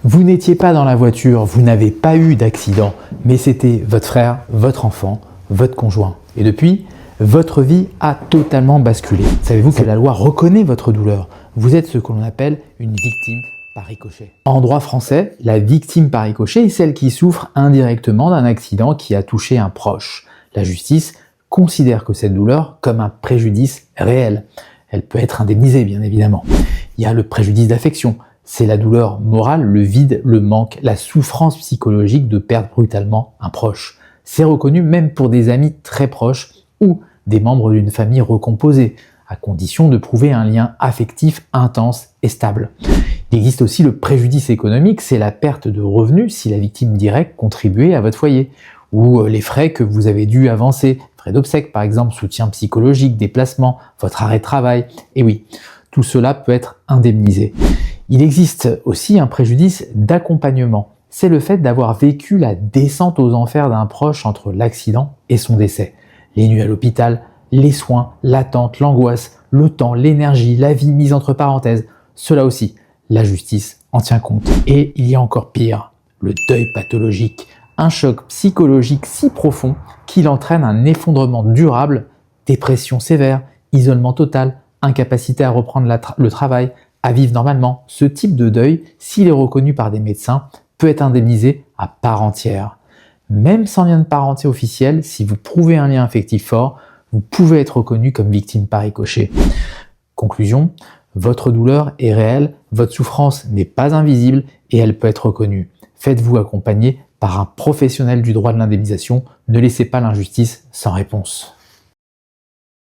Vous n'étiez pas dans la voiture, vous n'avez pas eu d'accident, mais c'était votre frère, votre enfant, votre conjoint. Et depuis, votre vie a totalement basculé. Savez-vous que la loi reconnaît votre douleur? Vous êtes ce que l'on appelle une victime par ricochet. En droit français, la victime par ricochet est celle qui souffre indirectement d'un accident qui a touché un proche. La justice considère que cette douleur comme un préjudice réel. Elle peut être indemnisée, bien évidemment. Il y a le préjudice d'affection. C'est la douleur morale, le vide, le manque, la souffrance psychologique de perdre brutalement un proche. C'est reconnu même pour des amis très proches ou des membres d'une famille recomposée, à condition de prouver un lien affectif intense et stable. Il existe aussi le préjudice économique, c'est la perte de revenus si la victime directe contribuait à votre foyer, ou les frais que vous avez dû avancer, frais d'obsèques par exemple, soutien psychologique, déplacement, votre arrêt de travail, et oui, tout cela peut être indemnisé. Il existe aussi un préjudice d'accompagnement. C'est le fait d'avoir vécu la descente aux enfers d'un proche entre l'accident et son décès. Les nuits à l'hôpital, les soins, l'attente, l'angoisse, le temps, l'énergie, la vie mise entre parenthèses. Cela aussi, la justice en tient compte. Et il y a encore pire, le deuil pathologique. Un choc psychologique si profond qu'il entraîne un effondrement durable, dépression sévère, isolement total, incapacité à reprendre le travail, à vivre normalement. Ce type de deuil, s'il est reconnu par des médecins, peut être indemnisé à part entière. Même sans lien de parenté officiel, si vous prouvez un lien affectif fort, vous pouvez être reconnu comme victime par ricochet. Conclusion, votre douleur est réelle, votre souffrance n'est pas invisible et elle peut être reconnue. Faites-vous accompagner par un professionnel du droit de l'indemnisation, ne laissez pas l'injustice sans réponse.